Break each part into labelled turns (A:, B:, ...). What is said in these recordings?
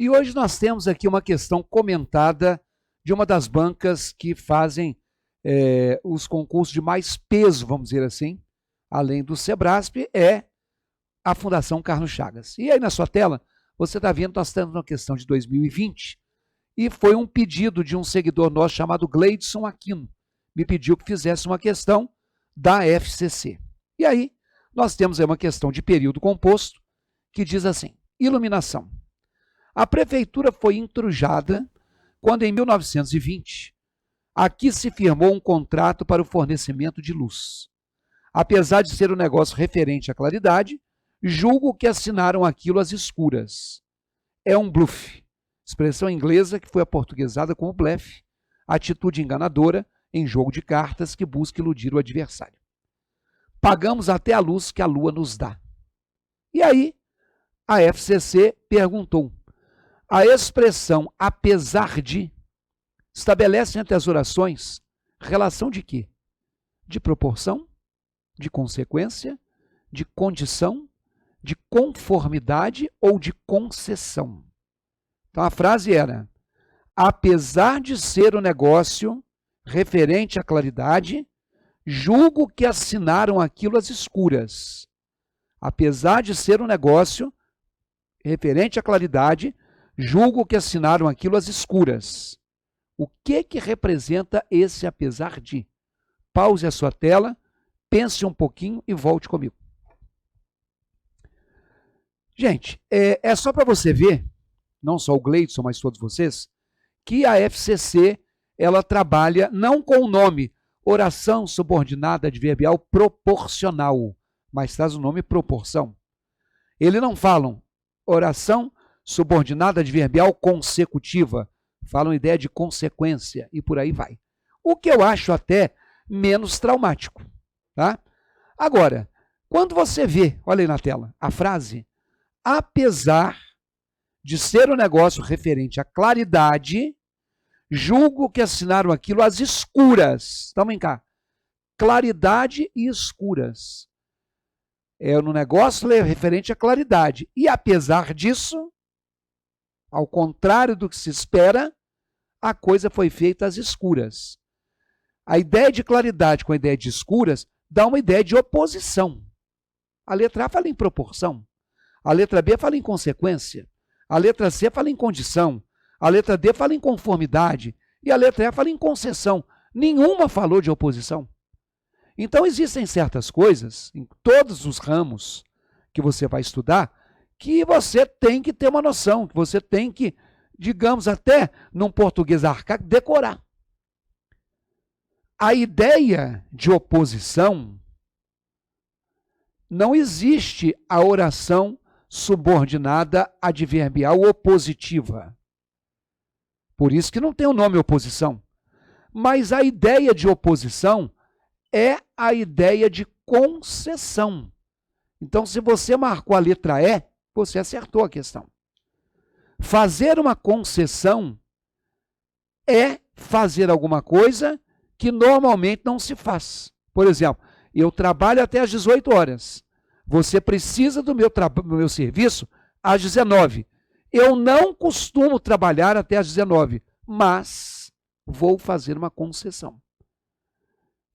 A: E hoje nós temos aqui uma questão comentada de uma das bancas que fazem os concursos de mais peso, vamos dizer assim, além do Sebrasp, é a Fundação Carlos Chagas. E aí na sua tela, você está vendo, nós temos uma questão de 2020, e foi um pedido de um seguidor nosso chamado Gleidson Aquino. Me pediu que fizesse uma questão da FCC. E aí, nós temos aí uma questão de período composto, que diz assim: iluminação. A prefeitura foi intrujada quando, em 1920, aqui se firmou um contrato para o fornecimento de luz. Apesar de ser um negócio referente à claridade, julgo que assinaram aquilo às escuras. É um bluff, expressão inglesa que foi aportuguesada como blefe, atitude enganadora em jogo de cartas que busca iludir o adversário. Pagamos até a luz que a lua nos dá. E aí, a FCC perguntou: a expressão apesar de estabelece entre as orações relação de quê? De proporção, de consequência, de condição, de conformidade ou de concessão? Então a frase era: apesar de ser um negócio referente à claridade, julgo que assinaram aquilo às escuras. Apesar de ser um negócio referente à claridade, julgo que assinaram aquilo às escuras. O que representa esse apesar de? Pause a sua tela, pense um pouquinho e volte comigo. Gente, é só para você ver, não só o Gleidson, mas todos vocês, que a FCC ela trabalha não com o nome oração subordinada adverbial proporcional, mas traz o nome proporção. Eles não falam oração subordinada adverbial consecutiva, falam ideia de consequência e por aí vai. O que eu acho até menos traumático. Tá? Agora, quando você vê, olha aí na tela, a frase, apesar de ser um negócio referente à claridade, julgo que assinaram aquilo às escuras. Então, vem cá. Claridade e escuras. É no negócio referente à claridade. E apesar disso, ao contrário do que se espera, a coisa foi feita às escuras. A ideia de claridade com a ideia de escuras dá uma ideia de oposição. A letra A fala em proporção. A letra B fala em consequência. A letra C fala em condição. A letra D fala em conformidade. E a letra E fala em concessão. Nenhuma falou de oposição. Então, existem certas coisas, em todos os ramos que você vai estudar, que você tem que ter uma noção, que você tem que, digamos, até num português arcaico, decorar. A ideia de oposição, não existe a oração subordinada adverbial opositiva. Por isso que não tem o nome oposição. Mas a ideia de oposição é a ideia de concessão. Então, se você marcou a letra E, você acertou a questão. Fazer uma concessão é fazer alguma coisa que normalmente não se faz. Por exemplo, eu trabalho até às 18 horas. Você precisa do meu serviço às 19. Eu não costumo trabalhar até às 19, mas vou fazer uma concessão.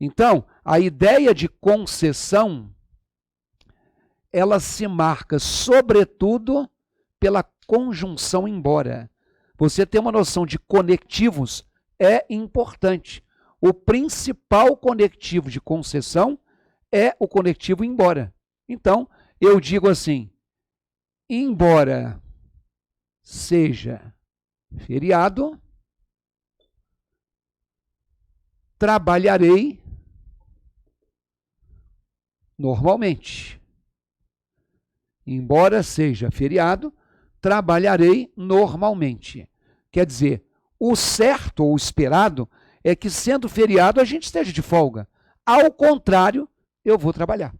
A: Então, a ideia de concessão, ela se marca, sobretudo, pela conjunção embora. Você ter uma noção de conectivos é importante. O principal conectivo de concessão é o conectivo embora. Então, eu digo assim, embora seja feriado, trabalharei normalmente. Embora seja feriado, trabalharei normalmente. Quer dizer, o certo ou esperado é que, sendo feriado, a gente esteja de folga. Ao contrário, eu vou trabalhar.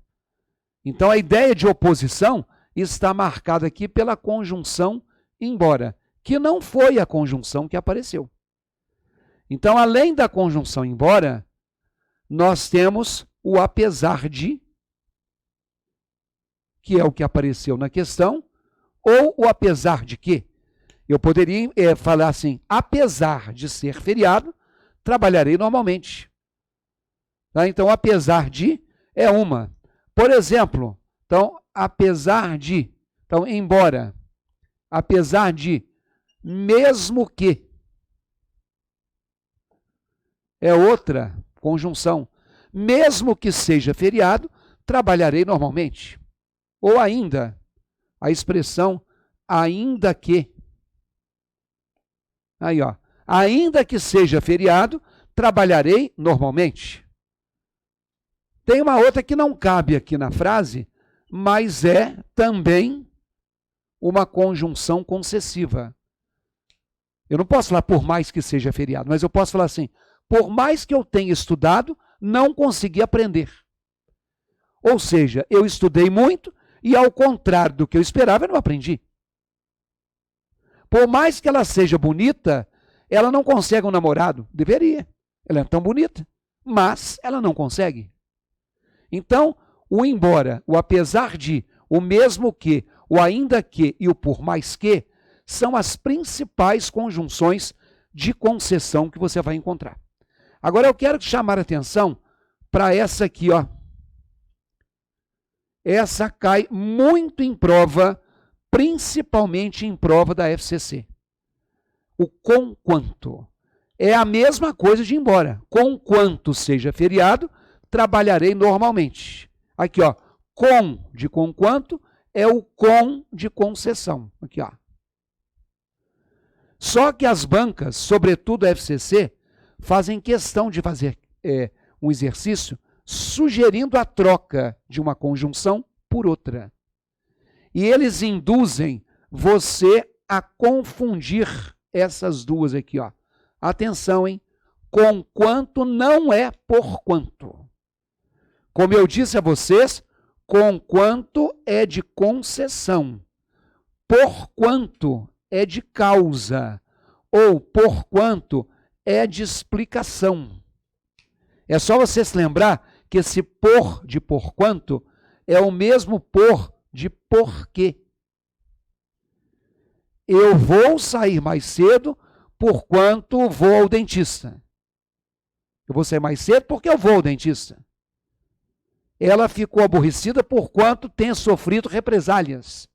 A: Então, a ideia de oposição está marcada aqui pela conjunção embora, que não foi a conjunção que apareceu. Então, além da conjunção embora, nós temos o apesar de, que é o que apareceu na questão, ou o apesar de que. Eu poderia falar assim, apesar de ser feriado, trabalharei normalmente. Tá? Então, apesar de é uma. Por exemplo, então, apesar de, então, embora, apesar de, mesmo que, é outra conjunção. Mesmo que seja feriado, trabalharei normalmente. Ou ainda, a expressão ainda que. Aí, ó. Ainda que seja feriado, trabalharei normalmente. Tem uma outra que não cabe aqui na frase, mas é também uma conjunção concessiva. Eu não posso falar por mais que seja feriado, mas eu posso falar assim, por mais que eu tenha estudado, não consegui aprender. Ou seja, eu estudei muito e, ao contrário do que eu esperava, eu não aprendi. Por mais que ela seja bonita, ela não consegue um namorado. Deveria. Ela é tão bonita, mas ela não consegue. Então, o embora, o apesar de, o mesmo que, o ainda que e o por mais que são as principais conjunções de concessão que você vai encontrar. Agora eu quero chamar a atenção para essa aqui, ó. Essa cai muito em prova, principalmente em prova da FCC. O conquanto. É a mesma coisa de embora. Conquanto seja feriado, trabalharei normalmente. Aqui, ó. Com de conquanto é o com de concessão. Aqui, ó. Só que as bancas, sobretudo a FCC, fazem questão de fazer um exercício sugerindo a troca de uma conjunção por outra. E eles induzem você a confundir essas duas aqui, ó. Atenção, hein? Conquanto não é porquanto. Como eu disse a vocês, conquanto é de concessão. Porquanto é de causa. Ou porquanto é de explicação. É só você se lembrar que esse por de porquanto é o mesmo por de porquê. Eu vou sair mais cedo porquanto vou ao dentista. Eu vou sair mais cedo porque eu vou ao dentista. Ela ficou aborrecida porquanto tem sofrido represálias.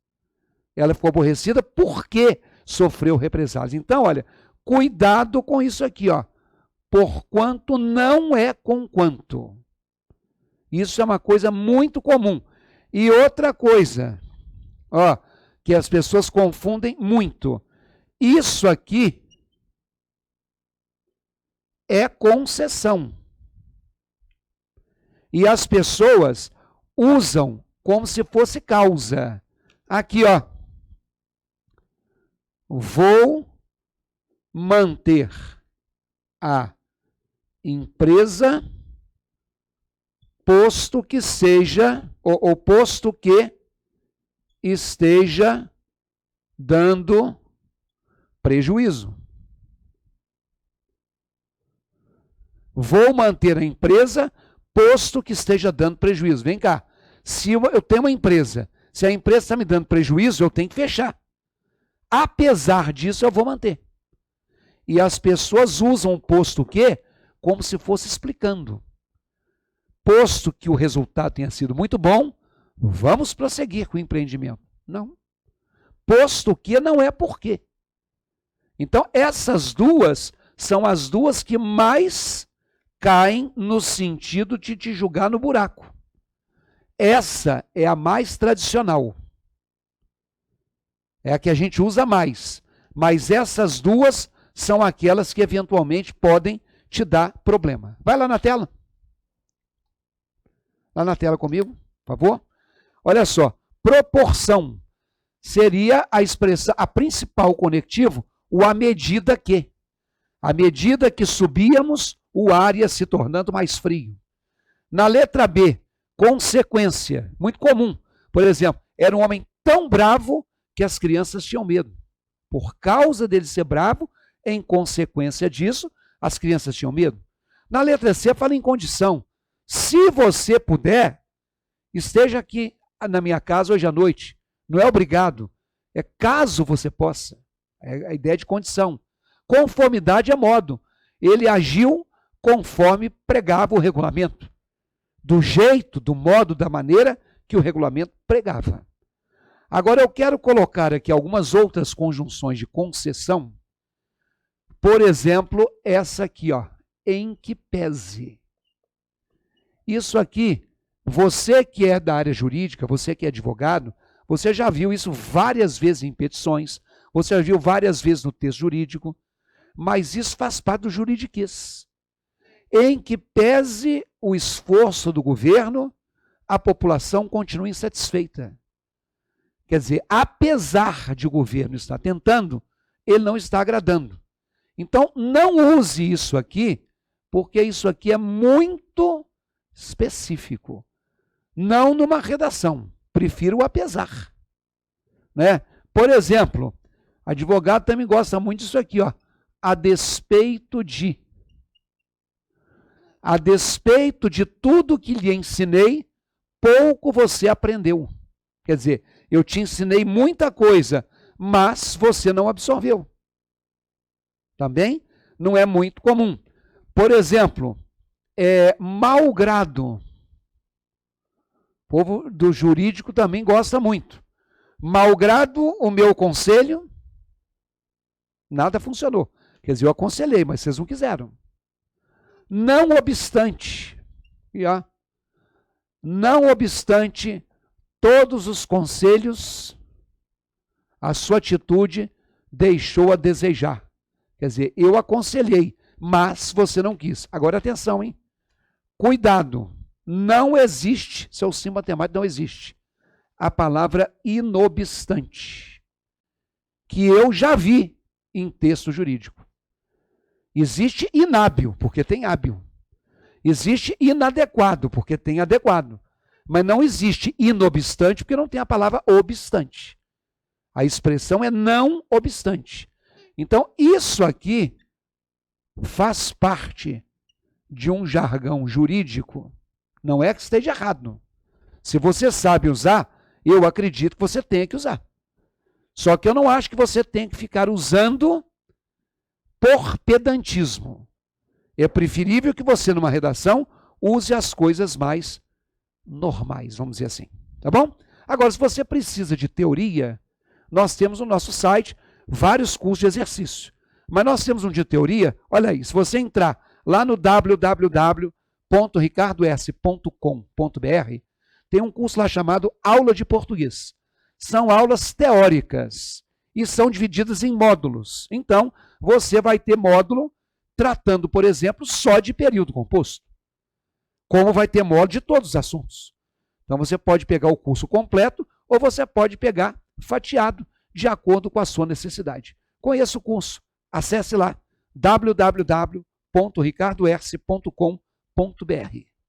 A: Ela ficou aborrecida porque sofreu represálias. Então, olha, cuidado com isso aqui, ó. Porquanto não é conquanto. Isso é uma coisa muito comum. E outra coisa, ó, que as pessoas confundem muito. Isso aqui é concessão. E as pessoas usam como se fosse causa. Aqui, ó. Vou manter a empresa posto que seja, ou posto que esteja dando prejuízo. Vou manter a empresa posto que esteja dando prejuízo. Vem cá, se eu tenho uma empresa, se a empresa está me dando prejuízo, eu tenho que fechar. Apesar disso, eu vou manter. E as pessoas usam o posto que como se fosse explicando. Posto que o resultado tenha sido muito bom, vamos prosseguir com o empreendimento. Não. Posto que não é porquê. Então, essas duas são as duas que mais caem no sentido de te jogar no buraco. Essa é a mais tradicional. É a que a gente usa mais. Mas essas duas são aquelas que eventualmente podem te dar problema. Vai lá na tela. Lá na tela comigo, por favor. Olha só, proporção seria a expressão, a principal conectivo, o à medida que. À medida que subíamos, o ar ia se tornando mais frio. Na letra B, consequência, muito comum. Por exemplo, era um homem tão bravo que as crianças tinham medo. Por causa dele ser bravo, em consequência disso, as crianças tinham medo. Na letra C, fala em condição. Se você puder, esteja aqui na minha casa hoje à noite. Não é obrigado. É caso você possa. É a ideia de condição. Conformidade é modo. Ele agiu conforme pregava o regulamento. Do jeito, do modo, da maneira que o regulamento pregava. Agora eu quero colocar aqui algumas outras conjunções de concessão. Por exemplo, essa aqui, ó, em que pese. Isso aqui, você que é da área jurídica, você que é advogado, você já viu isso várias vezes em petições, você já viu várias vezes no texto jurídico, mas isso faz parte do juridiquês. Em que pese o esforço do governo, a população continua insatisfeita. Quer dizer, apesar de o governo estar tentando, ele não está agradando. Então, não use isso aqui, porque isso aqui é muito específico. Não numa redação. Prefiro o apesar. Né? Por exemplo, advogado também gosta muito disso aqui, ó. A despeito de tudo que lhe ensinei, pouco você aprendeu. Quer dizer, eu te ensinei muita coisa, mas você não absorveu. Também não é muito comum. Por exemplo, mau grado. O povo do jurídico também gosta muito. Mau grado, o meu conselho, nada funcionou. Quer dizer, eu aconselhei, mas vocês não quiseram. Não obstante, não obstante todos os conselhos, a sua atitude deixou a desejar. Quer dizer, eu aconselhei, mas você não quis. Agora atenção, hein? Cuidado, não existe, seu sim matemático não existe, a palavra inobstante, que eu já vi em texto jurídico. Existe inábil, porque tem hábil. Existe inadequado, porque tem adequado. Mas não existe inobstante, porque não tem a palavra obstante. A expressão é não obstante. Então, isso aqui faz parte de um jargão jurídico. Não é que esteja errado. Se você sabe usar, eu acredito que você tem que usar. Só que eu não acho que você tem que ficar usando por pedantismo. É preferível que você, numa redação, use as coisas mais normais, vamos dizer assim. Tá bom? Agora, se você precisa de teoria, nós temos no nosso site vários cursos de exercício. Mas nós temos um de teoria, olha aí, se você entrar lá no www.ricardos.com.br, tem um curso lá chamado Aula de Português. São aulas teóricas e são divididas em módulos. Então, você vai ter módulo tratando, por exemplo, só de período composto. Como vai ter módulo de todos os assuntos. Então, você pode pegar o curso completo ou você pode pegar fatiado de acordo com a sua necessidade. Conheça o curso. Acesse lá www.ricardoerce.com.br.